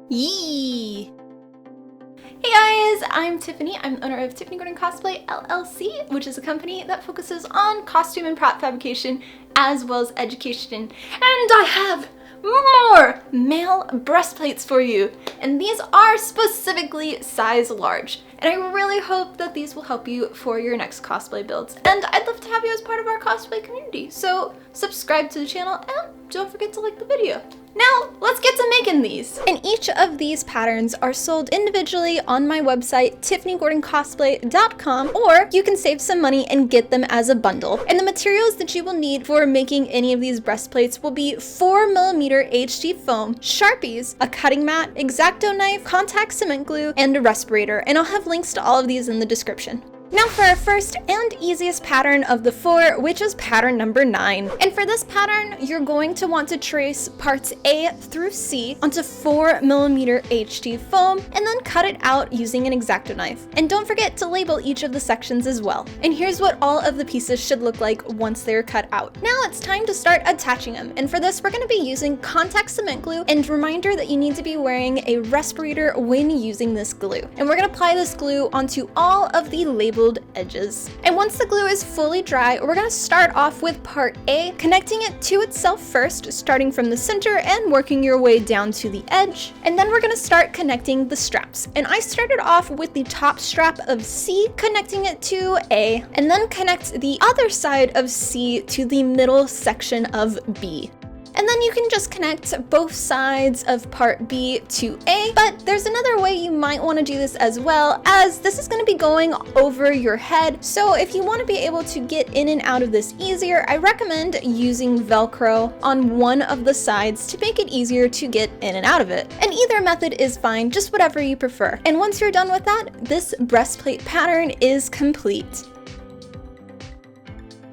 Yee! Hey guys, I'm Tiffany. I'm the owner of Tiffany Gordon Cosplay LLC, which is a company that focuses on costume and prop fabrication as well as education. And I have more male breastplates for you, and these are specifically size large. And I really hope that these will help you for your next cosplay builds. And I'd love to have you as part of our cosplay community. So subscribe to the channel and don't forget to like the video. Now, let's get to making these. And each of these patterns are sold individually on my website, TiffanyGordonCosplay.com, or you can save some money and get them as a bundle. And the materials that you will need for making any of these breastplates will be 4mm HD foam, Sharpies, a cutting mat, X-Acto knife, contact cement glue, and a respirator. And I'll have links to all of these in the description. Now for our first and easiest pattern of the 4, which is pattern number 9. And for this pattern, you're going to want to trace parts A through C onto 4mm HD foam and then cut it out using an X-Acto knife. And don't forget to label each of the sections as well. And here's what all of the pieces should look like once they're cut out. Now it's time to start attaching them. And for this, we're going to be using contact cement glue, and reminder that you need to be wearing a respirator when using this glue. And we're going to apply this glue onto all of the labeled edges. And once the glue is fully dry, we're going to start off with part A, connecting it to itself first, starting from the center and working your way down to the edge. And then we're going to start connecting the straps. And I started off with the top strap of C, connecting it to A, and then connect the other side of C to the middle section of B. And then you can just connect both sides of part B to A, but there's another way you might want to do this as well, as this is going to be going over your head. So if you want to be able to get in and out of this easier, I recommend using Velcro on one of the sides to make it easier to get in and out of it. And either method is fine, just whatever you prefer. And once you're done with that, this breastplate pattern is complete.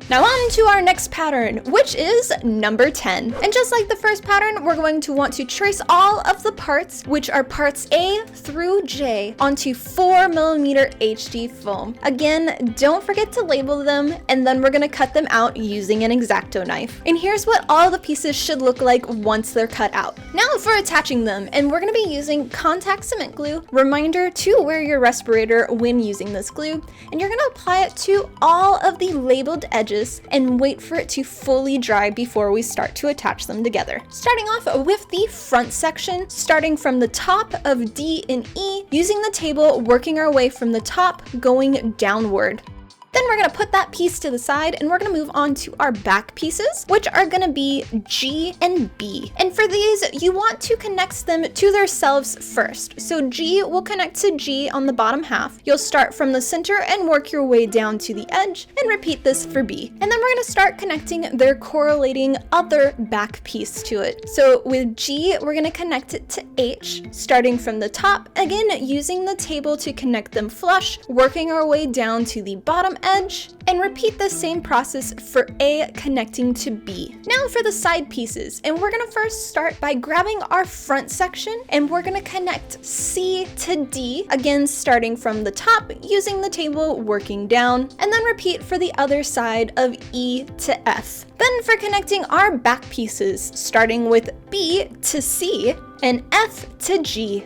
Now on to our next pattern, which is number 10. And just like the first pattern, we're going to want to trace all of the parts, which are parts A through J, onto 4mm HD foam. Again, don't forget to label them, and then we're going to cut them out using an X-Acto knife. And here's what all the pieces should look like once they're cut out. Now for attaching them, and we're going to be using contact cement glue. Reminder to wear your respirator when using this glue, and you're going to apply it to all of the labeled edges and wait for it to fully dry before we start to attach them together. Starting off with the front section, starting from the top of D and E, using the table, working our way from the top, going downward. Then we're going to put that piece to the side, and we're going to move on to our back pieces, which are going to be G and B. And for these, you want to connect them to themselves first. So G will connect to G on the bottom half. You'll start from the center and work your way down to the edge, and repeat this for B. And then we're going to start connecting their correlating other back piece to it. So with G, we're going to connect it to H, starting from the top, again using the table to connect them flush, working our way down to the bottom edge, and repeat the same process for A connecting to B. Now for the side pieces, and we're gonna first start by grabbing our front section, and we're gonna connect C to D, again starting from the top, using the table, working down, and then repeat for the other side of E to F. Then for connecting our back pieces, starting with B to C and F to G.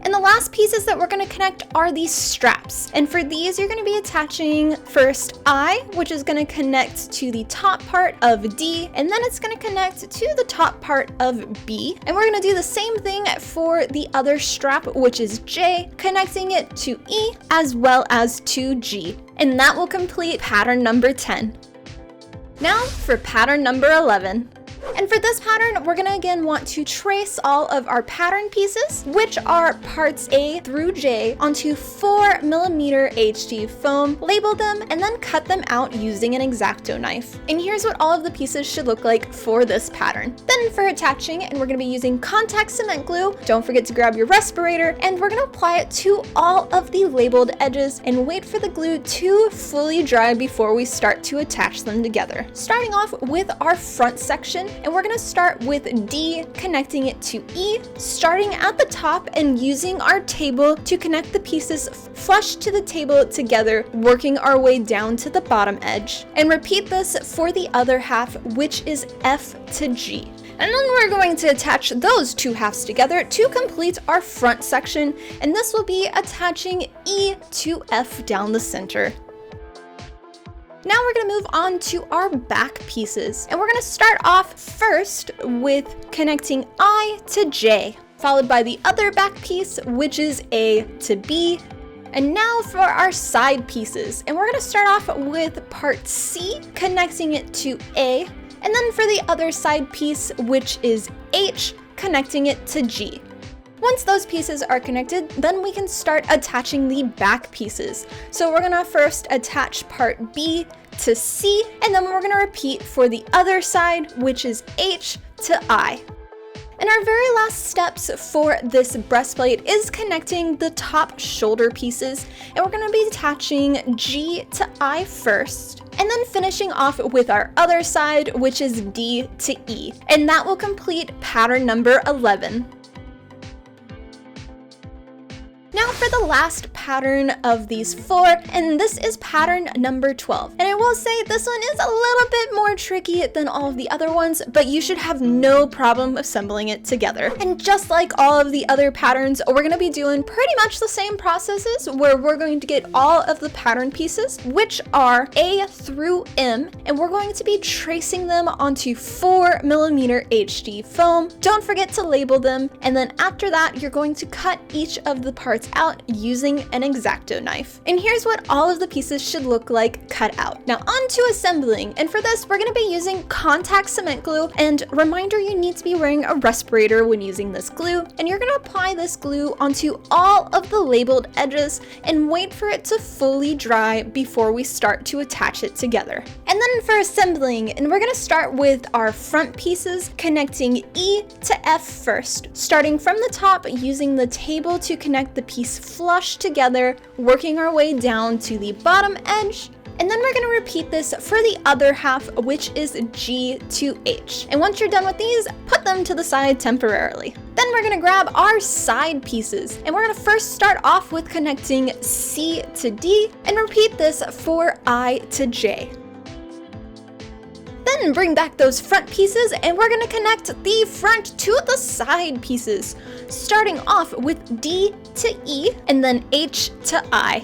And the last pieces that we're going to connect are these straps. And for these, you're going to be attaching first I, which is going to connect to the top part of D, and then it's going to connect to the top part of B. And we're going to do the same thing for the other strap, which is J, connecting it to E as well as to G. And that will complete pattern number 10. Now for pattern number 11. And for this pattern, we're gonna again want to trace all of our pattern pieces, which are parts A through J, onto 4mm HD foam, label them, and then cut them out using an X-Acto knife. And here's what all of the pieces should look like for this pattern. Then for attaching, and we're gonna be using contact cement glue, don't forget to grab your respirator, and we're gonna apply it to all of the labeled edges and wait for the glue to fully dry before we start to attach them together. Starting off with our front section, and we're gonna start with D, connecting it to E, starting at the top and using our table to connect the pieces flush to the table together, working our way down to the bottom edge. And repeat this for the other half, which is F to G. And then we're going to attach those two halves together to complete our front section, and this will be attaching E to F down the center. Now we're going to move on to our back pieces, and we're going to start off first with connecting I to J, followed by the other back piece, which is A to B. And now for our side pieces, and we're going to start off with part C, connecting it to A, and then for the other side piece, which is H, connecting it to G. Once those pieces are connected, then we can start attaching the back pieces. So we're gonna first attach part B to C, and then we're gonna repeat for the other side, which is H to I. And our very last steps for this breastplate is connecting the top shoulder pieces, and we're gonna be attaching G to I first, and then finishing off with our other side, which is D to E. And that will complete pattern number 11. Now for the last pattern of these 4, and this is pattern number 12. And I will say this one is a little bit more tricky than all of the other ones, but you should have no problem assembling it together. And just like all of the other patterns, we're going to be doing pretty much the same processes where we're going to get all of the pattern pieces, which are A through M, and we're going to be tracing them onto 4mm HD foam. Don't forget to label them, and then after that, you're going to cut each of the parts out using an X-Acto knife. And here's what all of the pieces should look like cut out. Now on to assembling, and for this we're going to be using contact cement glue, and reminder, you need to be wearing a respirator when using this glue, and you're going to apply this glue onto all of the labeled edges and wait for it to fully dry before we start to attach it together. And then for assembling, and we're going to start with our front pieces, connecting E to F first, starting from the top using the table to connect the piece flush together, working our way down to the bottom edge. And then we're going to repeat this for the other half, which is G to H. And once you're done with these, put them to the side temporarily. Then we're going to grab our side pieces, and we're going to first start off with connecting C to D and repeat this for I to J. Then bring back those front pieces, and we're going to connect the front to the side pieces, starting off with D to E and then H to I.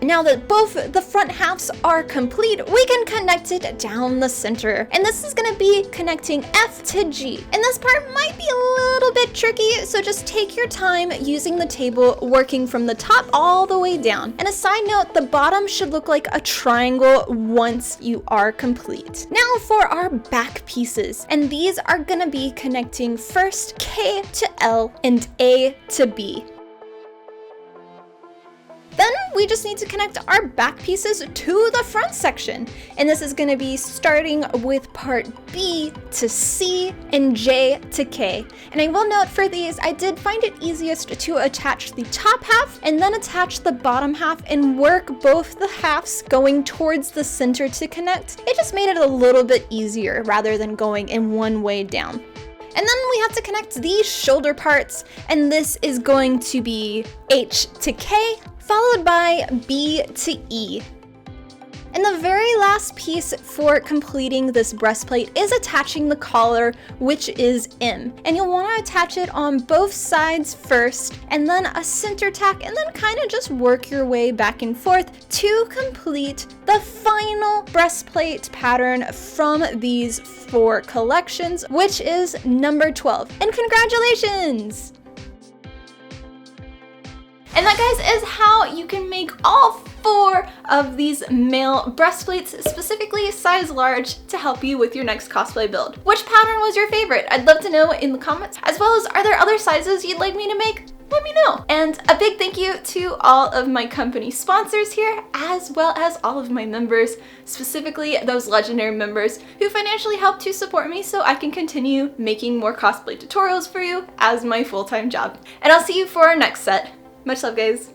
Now that both the front halves are complete, we can connect it down the center. And this is going to be connecting F to G. And this part might be a little bit tricky, so just take your time using the table, working from the top all the way down. And a side note, the bottom should look like a triangle once you are complete. Now for our back pieces, and these are going to be connecting first K to L and A to B. Then we just need to connect our back pieces to the front section. And this is going to be starting with part B to C and J to K. And I will note for these, I did find it easiest to attach the top half and then attach the bottom half and work both the halves going towards the center to connect. It just made it a little bit easier rather than going in one way down. And then we have to connect these shoulder parts, and this is going to be H to K, followed by B to E. And the very last piece for completing this breastplate is attaching the collar, which is M. And you'll want to attach it on both sides first, and then a center tack, and then kind of just work your way back and forth to complete the final breastplate pattern from these 4 collections, which is number 12. And congratulations! And that, guys, is how you can make all 4 of these male breastplates, specifically size large, to help you with your next cosplay build. Which pattern was your favorite? I'd love to know in the comments, as well as are there other sizes you'd like me to make? Let me know. And a big thank you to all of my company sponsors here, as well as all of my members, specifically those legendary members who financially help to support me so I can continue making more cosplay tutorials for you as my full-time job. And I'll see you for our next set. Much love, guys.